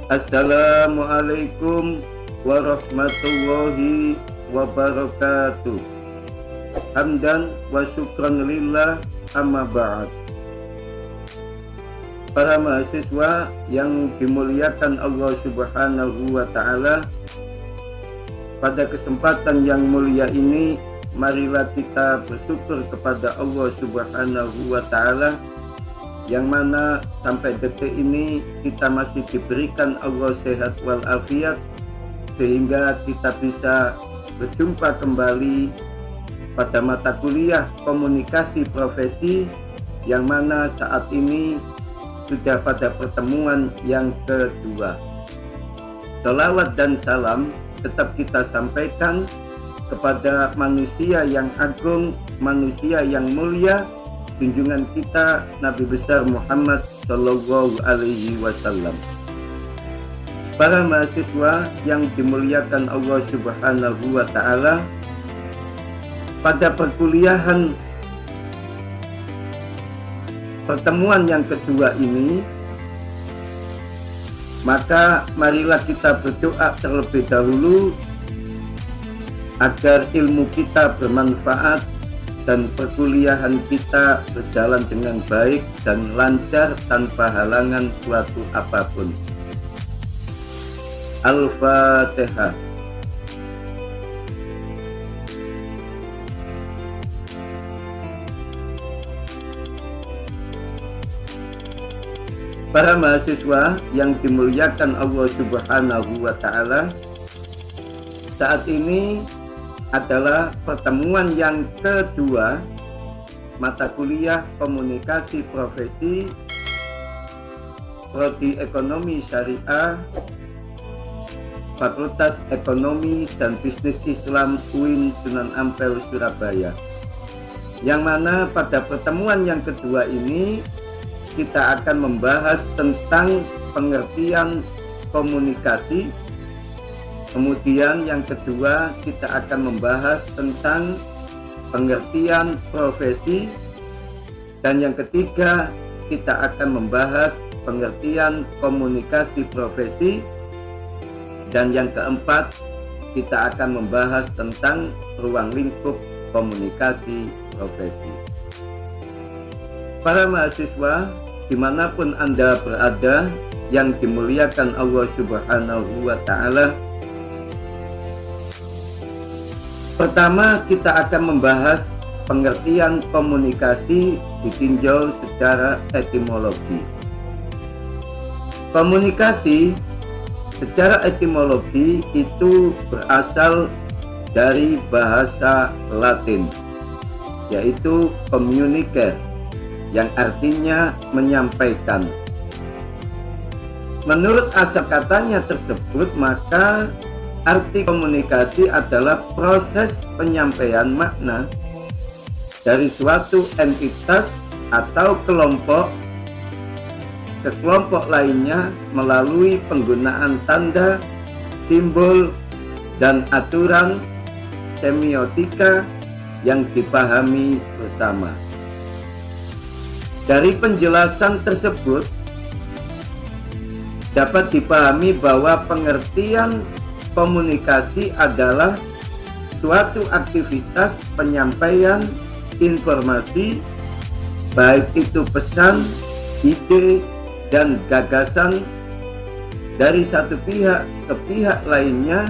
Assalamualaikum warahmatullahi wabarakatuh. Hamdan wa syukran lillah, amma ba'd. Para mahasiswa yang dimuliakan Allah Subhanahu wa ta'ala, pada kesempatan yang mulia ini marilah kita bersyukur kepada Allah Subhanahu wa ta'ala, yang mana sampai detik ini kita masih diberikan Allah sehat walafiat, sehingga kita bisa berjumpa kembali pada mata kuliah komunikasi profesi, yang mana saat ini sudah pada pertemuan yang kedua. Shalawat dan salam tetap kita sampaikan kepada manusia yang agung, manusia yang mulia, junjungan kita Nabi besar Muhammad Shallallahu Alaihi Wasallam. Para mahasiswa yang dimuliakan Allah Subhanahu wa ta'ala, pada perkuliahan pertemuan yang kedua ini, maka marilah kita berdoa terlebih dahulu agar ilmu kita bermanfaat dan perkuliahan kita berjalan dengan baik dan lancar tanpa halangan suatu apapun. Al-Fatihah. Para mahasiswa yang dimuliakan Allah Subhanahu wa ta'ala, saat ini adalah pertemuan yang kedua mata kuliah komunikasi profesi Prodi Ekonomi Syariah, Fakultas Ekonomi dan Bisnis Islam UIN Sunan Ampel Surabaya, yang mana pada pertemuan yang kedua ini kita akan membahas tentang pengertian komunikasi. Kemudian yang kedua kita akan membahas tentang pengertian profesi, dan yang ketiga kita akan membahas pengertian komunikasi profesi, dan yang keempat kita akan membahas tentang ruang lingkup komunikasi profesi. Para mahasiswa dimanapun Anda berada yang dimuliakan Allah Subhanahu wa ta'ala, pertama kita akan membahas pengertian komunikasi ditinjau secara etimologi. Komunikasi secara etimologi itu berasal dari bahasa Latin, yaitu communicare, yang artinya menyampaikan. Menurut asal katanya tersebut, maka arti komunikasi adalah proses penyampaian makna dari suatu entitas atau kelompok ke kelompok lainnya melalui penggunaan tanda, simbol, dan aturan semiotika yang dipahami bersama. Dari penjelasan tersebut dapat dipahami bahwa pengertian komunikasi adalah suatu aktivitas penyampaian informasi, baik itu pesan, ide, dan gagasan dari satu pihak ke pihak lainnya,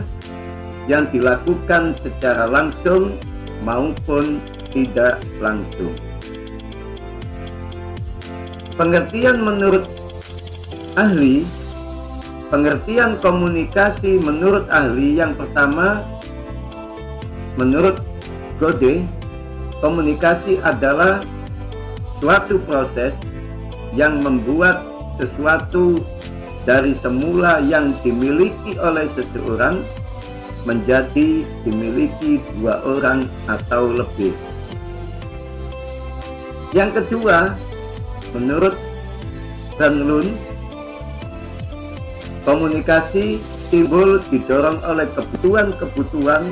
yang dilakukan secara langsung maupun tidak langsung. Pengertian menurut ahli, pengertian komunikasi menurut ahli yang pertama, menurut Gode, komunikasi adalah suatu proses yang membuat sesuatu dari semula yang dimiliki oleh seseorang menjadi dimiliki dua orang atau lebih. Yang kedua, menurut Granlund, komunikasi timbul didorong oleh kebutuhan-kebutuhan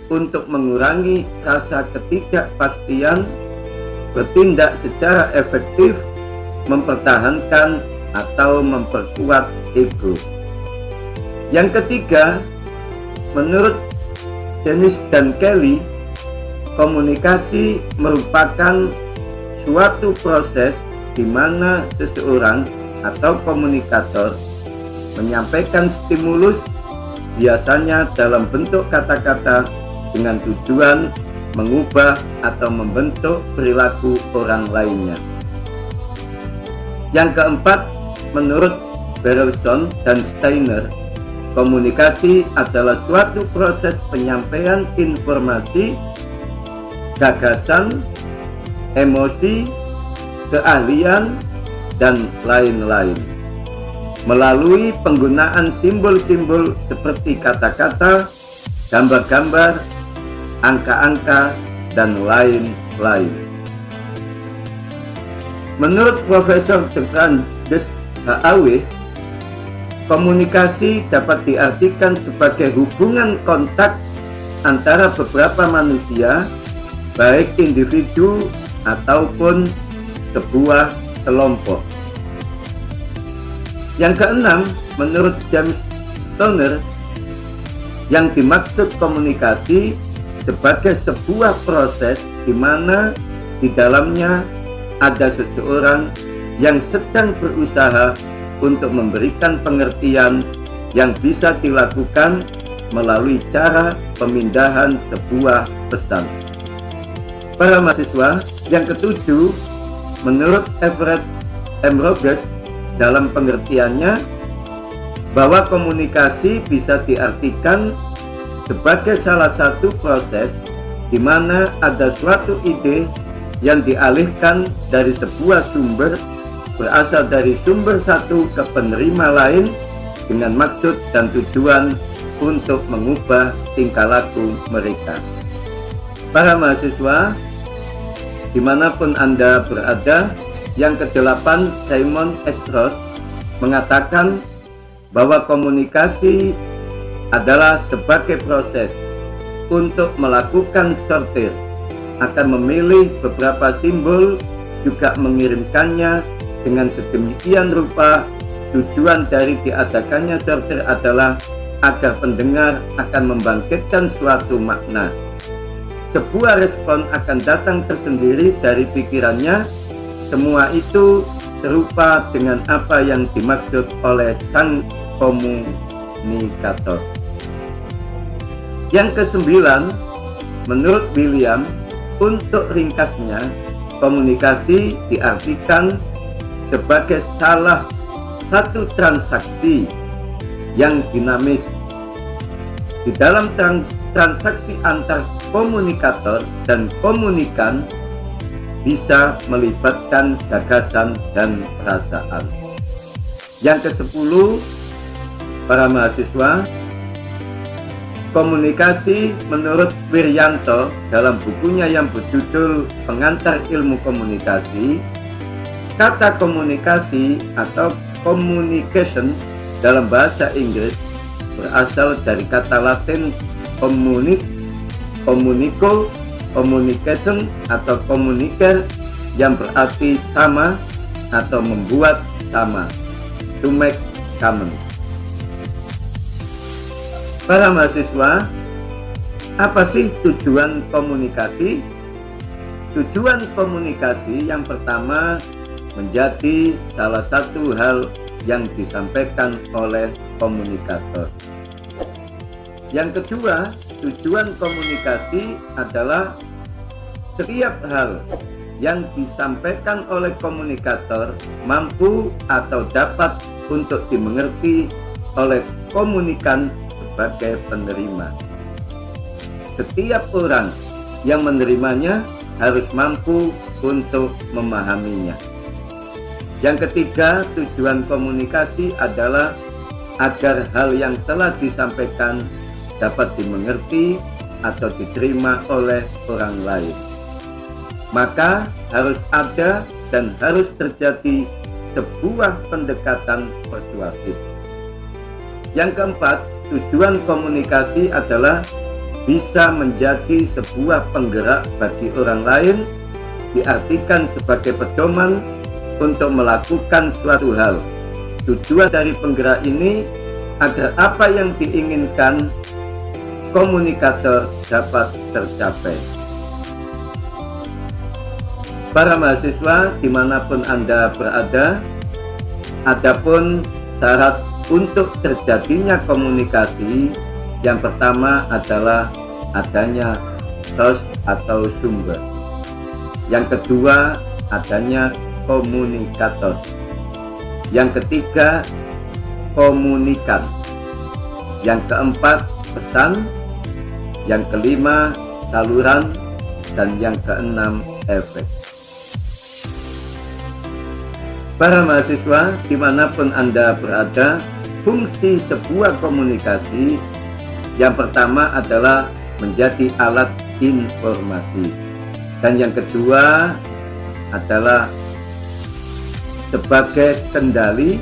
untuk mengurangi rasa ketidakpastian, bertindak secara efektif, mempertahankan atau memperkuat ego. Yang ketiga, menurut Dennis dan Kelly, komunikasi merupakan suatu proses di mana seseorang atau komunikator menyampaikan stimulus biasanya dalam bentuk kata-kata dengan tujuan mengubah atau membentuk perilaku orang lainnya. Yang keempat, menurut Berelson dan Steiner, komunikasi adalah suatu proses penyampaian informasi, gagasan, emosi, keahlian, dan lain-lain melalui penggunaan simbol-simbol seperti kata-kata, gambar-gambar, angka-angka, dan lain-lain. Menurut Profesor Bertrand H.A.W., komunikasi dapat diartikan sebagai hubungan kontak antara beberapa manusia, baik individu ataupun sebuah kelompok. Yang keenam, menurut James Stoner, yang dimaksud komunikasi sebagai sebuah proses di mana di dalamnya ada seseorang yang sedang berusaha untuk memberikan pengertian yang bisa dilakukan melalui cara pemindahan sebuah pesan. Para mahasiswa, yang ketujuh, menurut Everett M. Rogers, dalam pengertiannya bahwa komunikasi bisa diartikan sebagai salah satu proses di mana ada suatu ide yang dialihkan dari sebuah sumber, berasal dari sumber satu ke penerima lain dengan maksud dan tujuan untuk mengubah tingkah laku mereka. Para mahasiswa, dimanapun Anda berada, yang kedelapan, Simon S. Ross mengatakan bahwa komunikasi adalah sebagai proses untuk melakukan sortir, akan memilih beberapa simbol, juga mengirimkannya dengan sedemikian rupa. Tujuan dari diadakannya sortir adalah agar pendengar akan membangkitkan suatu makna. Sebuah respon akan datang tersendiri dari pikirannya. Semua itu serupa dengan apa yang dimaksud oleh sang komunikator. Yang kesembilan, menurut William, untuk ringkasnya, komunikasi diartikan sebagai salah satu transaksi yang dinamis. Di dalam transaksi antar komunikator dan komunikan bisa melibatkan gagasan dan perasaan. Yang ke-10, para mahasiswa, komunikasi menurut Wiryanto dalam bukunya yang berjudul Pengantar Ilmu Komunikasi, kata komunikasi atau communication dalam bahasa Inggris berasal dari kata Latin communis, communico, communication atau communicare yang berarti sama atau membuat sama, to make common. Para mahasiswa, apa sih tujuan komunikasi? Tujuan komunikasi yang pertama menjadi salah satu hal yang disampaikan oleh komunikator. Yang kedua, tujuan komunikasi adalah setiap hal yang disampaikan oleh komunikator mampu atau dapat untuk dimengerti oleh komunikan sebagai penerima. Setiap orang yang menerimanya harus mampu untuk memahaminya. Yang ketiga, tujuan komunikasi adalah agar hal yang telah disampaikan dapat dimengerti atau diterima oleh orang lain. Maka harus ada dan harus terjadi sebuah pendekatan persuasif. Yang keempat, tujuan komunikasi adalah bisa menjadi sebuah penggerak bagi orang lain, diartikan sebagai pedoman untuk melakukan suatu hal. Tujuan dari penggerak ini agar apa yang diinginkan komunikator dapat tercapai. Para mahasiswa dimanapun Anda berada, adapun syarat untuk terjadinya komunikasi yang pertama adalah adanya source atau sumber. Yang kedua adanya komunikator. Yang ketiga komunikan. Yang keempat pesan. Yang kelima saluran. Dan yang keenam efek. Para mahasiswa dimanapun Anda berada, fungsi sebuah komunikasi yang pertama adalah menjadi alat informasi, dan yang kedua adalah sebagai kendali,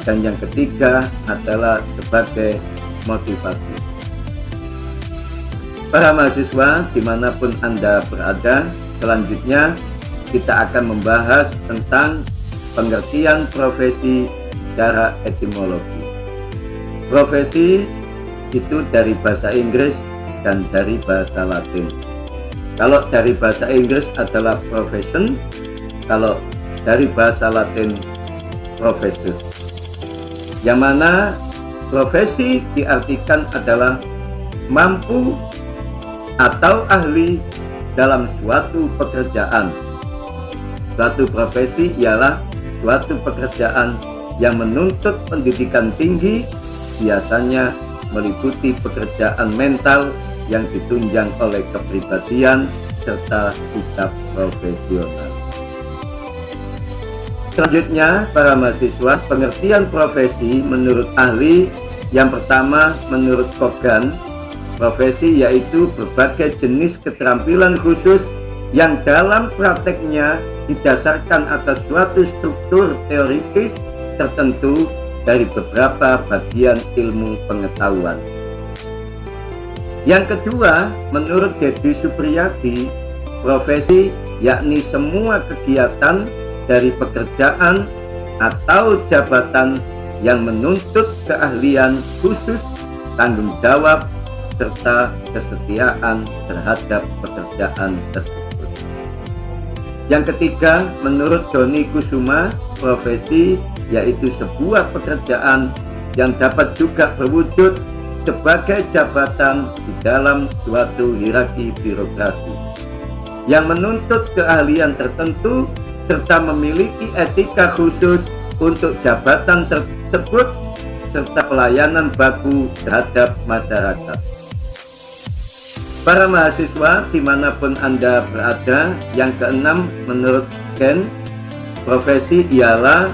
dan yang ketiga adalah sebagai motivasi. Para mahasiswa dimanapun Anda berada, selanjutnya kita akan membahas tentang pengertian profesi secara etimologi. Profesi itu dari bahasa Inggris dan dari bahasa Latin. Kalau dari bahasa Inggris adalah profession, kalau dari bahasa Latin professus. Yang mana profesi diartikan adalah mampu atau ahli dalam suatu pekerjaan. Suatu profesi ialah suatu pekerjaan yang menuntut pendidikan tinggi, biasanya meliputi pekerjaan mental yang ditunjang oleh kepribadian serta sikap profesional. Selanjutnya, para mahasiswa, pengertian profesi menurut ahli. Yang pertama, menurut Kogan, profesi yaitu berbagai jenis keterampilan khusus yang dalam prakteknya didasarkan atas suatu struktur teoritis tertentu dari beberapa bagian ilmu pengetahuan. Yang kedua, menurut Dedi Supriyadi, profesi yakni semua kegiatan dari pekerjaan atau jabatan yang menuntut keahlian khusus, tanggung jawab, serta kesetiaan terhadap pekerjaan tersebut. Yang ketiga, menurut Doni Kusuma, profesi yaitu sebuah pekerjaan yang dapat juga berwujud sebagai jabatan di dalam suatu hierarki birokrasi yang menuntut keahlian tertentu serta memiliki etika khusus untuk jabatan tersebut serta pelayanan baku terhadap masyarakat. Para mahasiswa dimanapun Anda berada, yang keenam menurut Ken, profesi ialah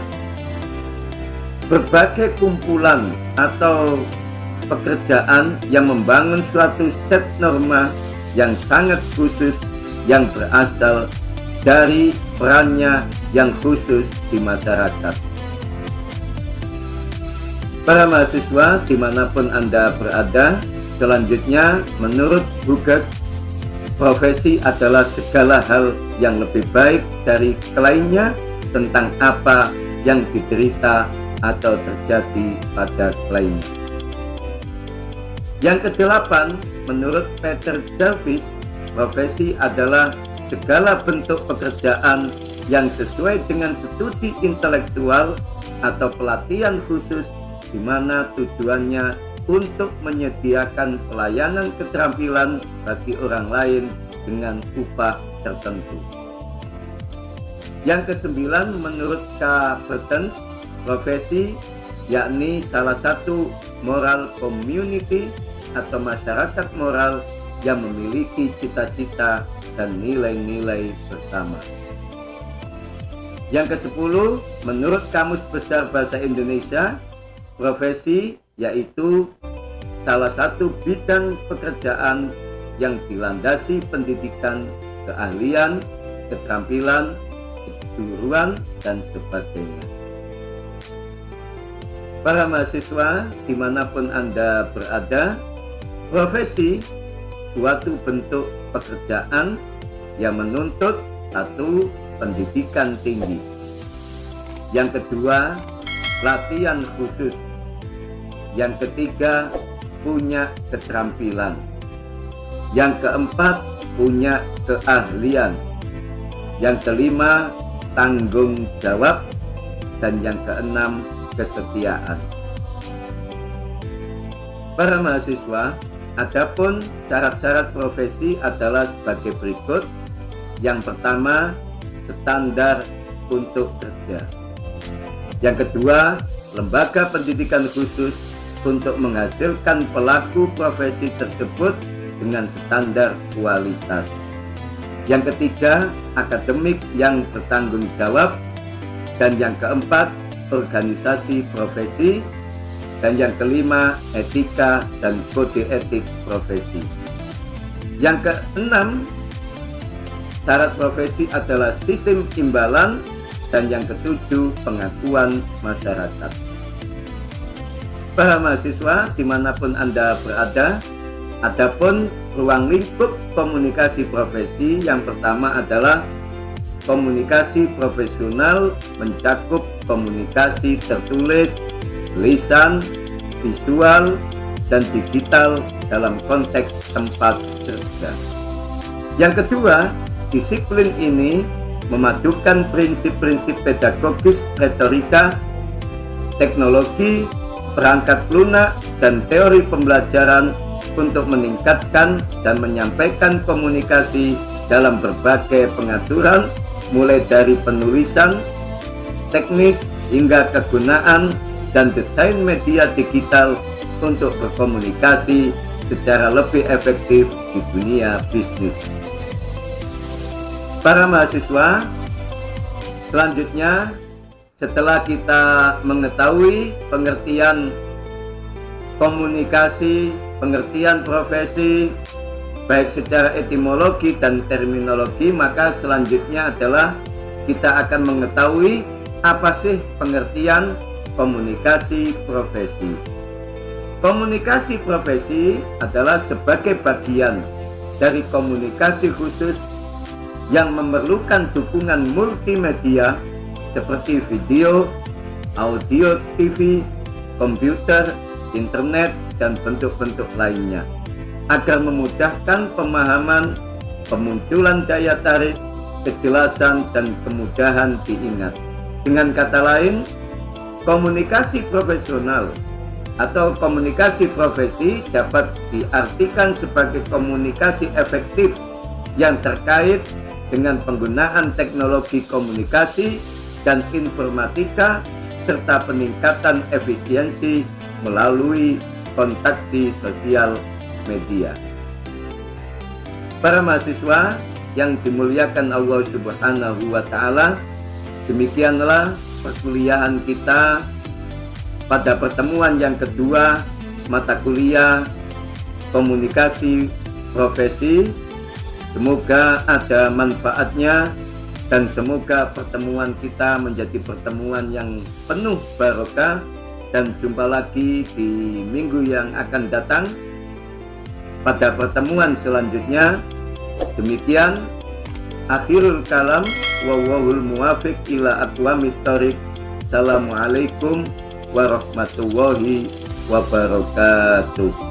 berbagai kumpulan atau pekerjaan yang membangun suatu set norma yang sangat khusus yang berasal dari perannya yang khusus di masyarakat. Para mahasiswa dimanapun Anda berada, selanjutnya menurut Huges, profesi adalah segala hal yang lebih baik dari lainnya tentang apa yang diderita atau terjadi pada lainnya. Yang kedelapan, menurut Peter Jarvis, profesi adalah segala bentuk pekerjaan yang sesuai dengan studi intelektual atau pelatihan khusus di mana tujuannya untuk menyediakan pelayanan keterampilan bagi orang lain dengan upah tertentu. Yang kesembilan, menurut K. Burton, profesi yakni salah satu moral community atau masyarakat moral yang memiliki cita-cita dan nilai-nilai bersama. Yang ke-10, menurut Kamus Besar Bahasa Indonesia, profesi yaitu salah satu bidang pekerjaan yang dilandasi pendidikan, keahlian, keterampilan, kejuruan, dan sebagainya. Para mahasiswa dimanapun Anda berada, profesi suatu bentuk pekerjaan yang menuntut satu, pendidikan tinggi. Yang kedua, latihan khusus. Yang ketiga, punya keterampilan. Yang keempat, punya keahlian. Yang kelima, tanggung jawab. Dan yang keenam, kesetiaan. Para mahasiswa, adapun syarat-syarat profesi adalah sebagai berikut. Yang pertama, standar untuk kerja. Yang kedua, lembaga pendidikan khusus untuk menghasilkan pelaku profesi tersebut dengan standar kualitas. Yang ketiga, akademik yang bertanggung jawab. Dan yang keempat, organisasi profesi. Dan yang kelima, etika dan kode etik profesi. Yang keenam, syarat profesi adalah sistem imbalan. Dan yang ketujuh, pengakuan masyarakat. Para mahasiswa dimanapun Anda berada, adapun ruang lingkup komunikasi profesi yang pertama adalah komunikasi profesional, mencakup komunikasi tertulis, lisan, visual, dan digital dalam konteks tempat kerja. Yang kedua, disiplin ini memadukan prinsip-prinsip pedagogis, retorika, teknologi, perangkat lunak, dan teori pembelajaran untuk meningkatkan dan menyampaikan komunikasi dalam berbagai pengaturan, mulai dari penulisan, teknis, hingga kegunaan dan desain media digital untuk berkomunikasi secara lebih efektif di dunia bisnis. Para mahasiswa, selanjutnya setelah kita mengetahui pengertian komunikasi, pengertian profesi, baik secara etimologi dan terminologi, maka selanjutnya adalah kita akan mengetahui apa sih pengertian komunikasi profesi. Komunikasi profesi adalah sebagai bagian dari komunikasi khusus yang memerlukan dukungan multimedia seperti video, audio, TV, komputer, internet, dan bentuk-bentuk lainnya, agar memudahkan pemahaman, pemunculan daya tarik, kejelasan, dan kemudahan diingat. Dengan kata lain, komunikasi profesional atau komunikasi profesi dapat diartikan sebagai komunikasi efektif yang terkait dengan penggunaan teknologi komunikasi dan informatika serta peningkatan efisiensi melalui kontaksi sosial media. Para mahasiswa yang dimuliakan Allah Subhanahu wa Ta'ala, demikianlah perkuliahan kita pada pertemuan yang kedua mata kuliah komunikasi profesi. Semoga ada manfaatnya dan semoga pertemuan kita menjadi pertemuan yang penuh barokah, dan jumpa lagi di minggu yang akan datang pada pertemuan selanjutnya. Demikian akhirul kalam, wallahul muwafiq ila aqwamit thoriq. Assalamualaikum warahmatullahi wabarakatuh.